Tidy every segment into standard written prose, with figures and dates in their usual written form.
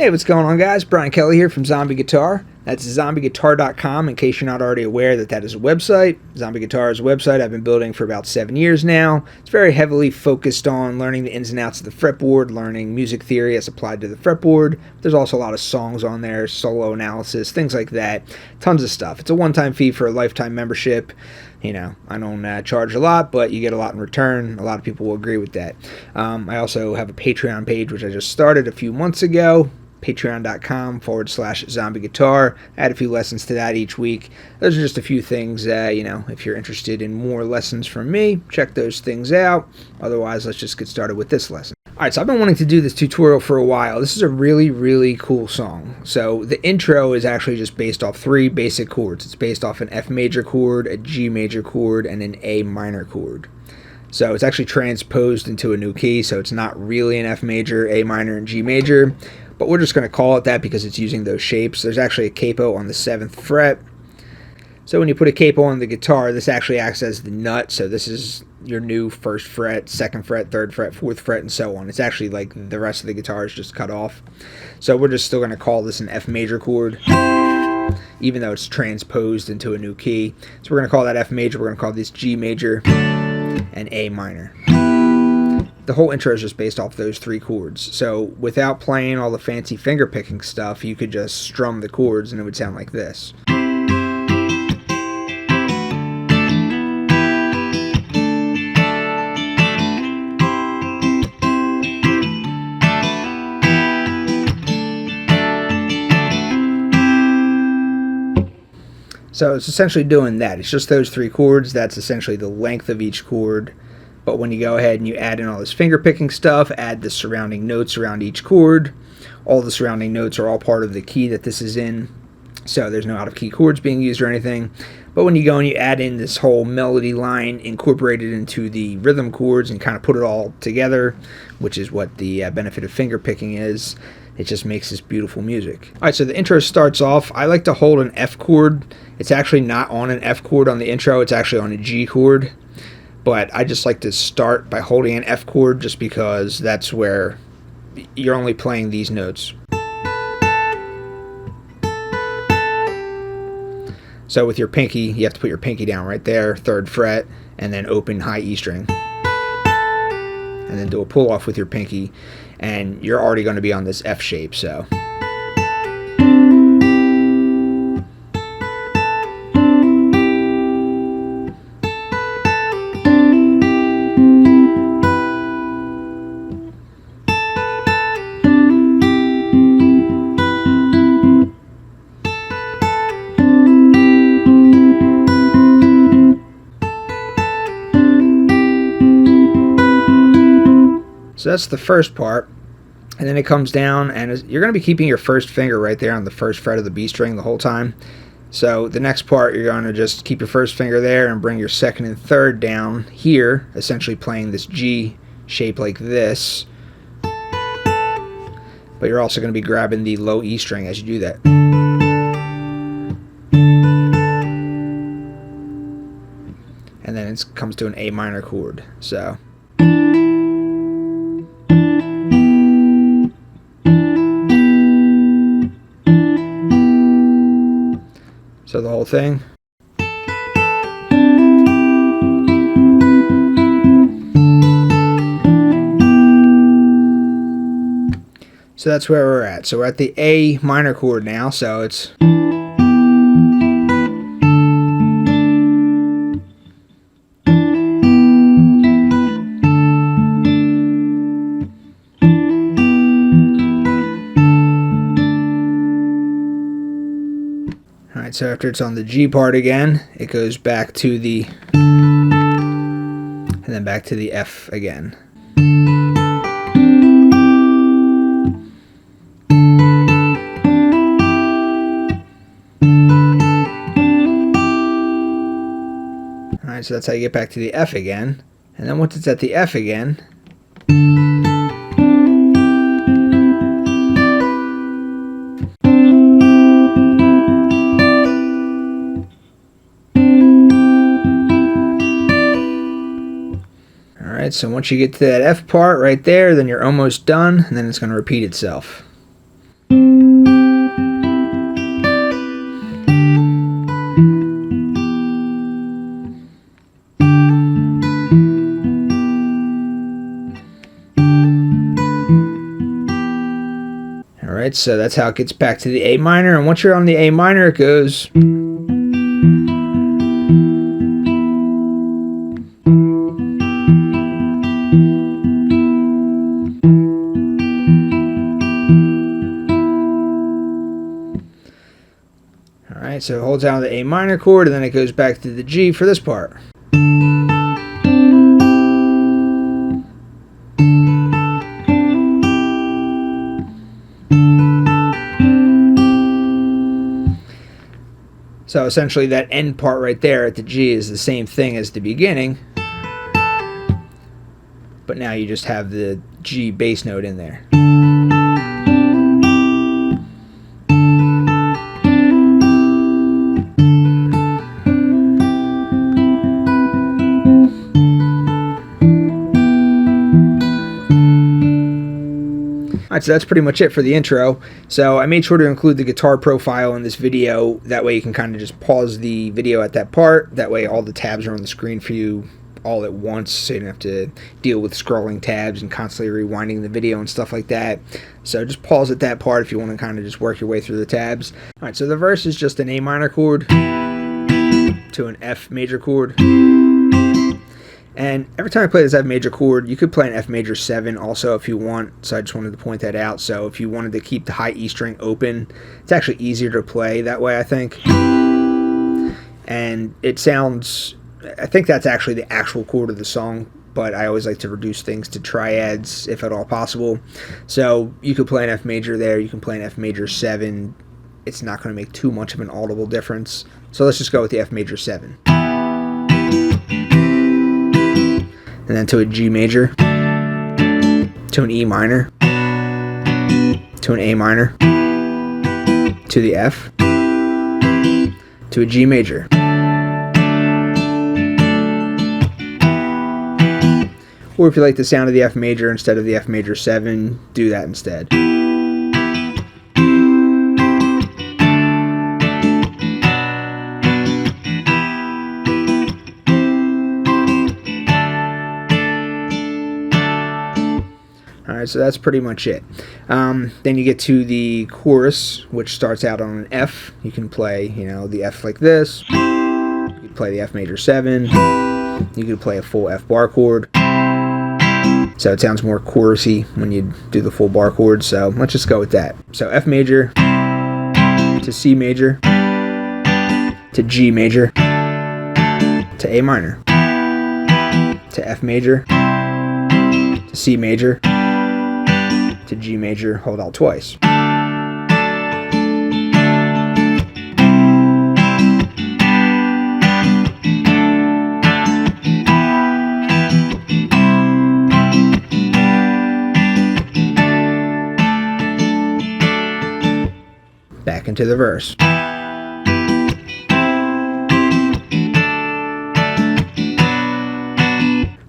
Hey, what's going on, guys? Brian Kelly here from Zombie Guitar. That's zombieguitar.com in case you're not already aware that is a website. Zombie Guitar is a website I've been building for about 7 years now. It's very heavily focused on learning the ins and outs of the fretboard, learning music theory as applied to the fretboard. There's also a lot of songs on there, solo analysis, things like that. Tons of stuff. It's a one-time fee for a lifetime membership. You know, I don't charge a lot, but you get a lot in return. A lot of people will agree with that. I also have a Patreon page, which I just started a few months ago. Patreon.com/Zombie Guitar. Add a few lessons to that each week. Those are just a few things, if you're interested in more lessons from me, check those things out. Otherwise, let's just get started with this lesson. Alright, so I've been wanting to do this tutorial for a while. This is a really, really cool song. So the intro is actually just based off 3 basic chords. It's based off an F major chord, a G major chord, and an A minor chord. So it's actually transposed into a new key, so it's not really an F major, A minor, and G major. But we're just going to call it that because it's using those shapes. There's actually a capo on the 7th fret. So when you put a capo on the guitar, this actually acts as the nut. So this is your new 1st fret, 2nd fret, 3rd fret, 4th fret, and so on. It's actually like the rest of the guitar is just cut off. So we're just still going to call this an F major chord, even though it's transposed into a new key. So we're going to call that F major. We're going to call this G major and A minor. The whole intro is just based off those 3 chords. So without playing all the fancy finger picking stuff, you could just strum the chords and it would sound like this. So it's essentially doing that. It's just those 3 chords. That's essentially the length of each chord. But when you go ahead and you add in all this finger picking stuff, add the surrounding notes around each chord, all the surrounding notes are all part of the key that this is in. So there's no out of key chords being used or anything. But when you go and you add in this whole melody line incorporated into the rhythm chords and kind of put it all together, which is what the benefit of finger picking is, it just makes this beautiful music. Alright, so the intro starts off. I like to hold an F chord. It's actually not on an F chord on the intro, it's actually on a G chord. But I just like to start by holding an F chord just because that's where you're only playing these notes. So with your pinky, you have to put your pinky down right there, 3rd fret, and then open high E string. And then do a pull off with your pinky, and you're already going to be on this F shape, so. So that's the first part, and then it comes down, and you're going to be keeping your 1st finger right there on the 1st fret of the B string the whole time. So the next part, you're going to just keep your 1st finger there and bring your 2nd and 3rd down here, essentially playing this G shape like this. But you're also going to be grabbing the low E string as you do that. And then it comes to an A minor chord. So. whole thing. So that's where we're at. So we're at the A minor chord now, so it's... Alright, so after it's on the G part again, it goes back to the... and then back to the F again. Alright, so that's how you get back to the F again. And then once it's at the F again, alright, so once you get to that F part right there, then you're almost done, and then it's going to repeat itself. Alright, so that's how it gets back to the A minor, and once you're on the A minor, it goes... Alright, so it holds down the A minor chord, and then it goes back to the G for this part. So essentially that end part right there at the G is the same thing as the beginning, but now you just have the G bass note in there. Alright, so that's pretty much it for the intro. So I made sure to include the guitar profile in this video. That way you can kind of just pause the video at that part. That way all the tabs are on the screen for you all at once, so you don't have to deal with scrolling tabs and constantly rewinding the video and stuff like that. So just pause at that part if you want to kind of just work your way through the tabs. Alright, so the verse is just an A minor chord to an F major chord. And every time I play this F major chord, you could play an F major 7 also if you want, so I just wanted to point that out. So if you wanted to keep the high E string open, it's actually easier to play that way, I think. And it sounds, I think that's actually the actual chord of the song, but I always like to reduce things to triads if at all possible. So you could play an F major there, you can play an F major 7. It's not going to make too much of an audible difference. So let's just go with the F major 7. And then to a G major, to an E minor, to an A minor, to the F, to a G major. Or if you like the sound of the F major instead of the F major 7, do that instead. Alright, so that's pretty much it. Then you get to the chorus, which starts out on an F. You can play, the F like this. You can play the F major 7. You can play a full F bar chord. So it sounds more chorusy when you do the full bar chord. So let's just go with that. So F major to C major to G major to A minor to F major to C major to G major, hold out twice. Back into the verse.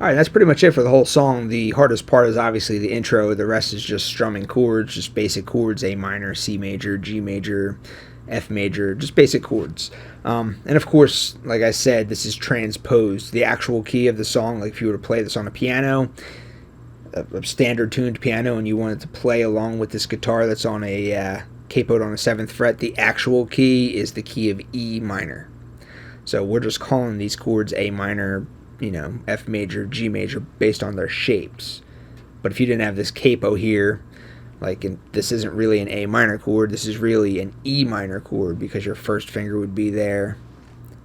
Alright, that's pretty much it for the whole song. The hardest part is obviously the intro. The rest is just strumming chords, just basic chords, A minor, C major, G major, F major, just basic chords. And of course, like I said, this is transposed. The actual key of the song, like if you were to play this on a piano, a standard tuned piano, and you wanted to play along with this guitar that's on a capoed on a 7th fret, the actual key is the key of E minor. So we're just calling these chords A minor, F major, G major, based on their shapes. But if you didn't have this capo here, this isn't really an A minor chord, this is really an E minor chord, because your first finger would be there.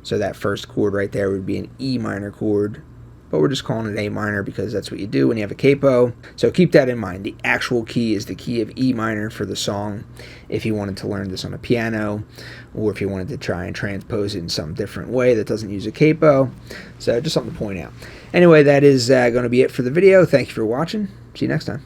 So that first chord right there would be an E minor chord. But we're just calling it A minor because that's what you do when you have a capo. So keep that in mind. The actual key is the key of E minor for the song, if you wanted to learn this on a piano, or if you wanted to try and transpose it in some different way that doesn't use a capo. So just something to point out. Anyway, that is going to be it for the video. Thank you for watching. See you next time.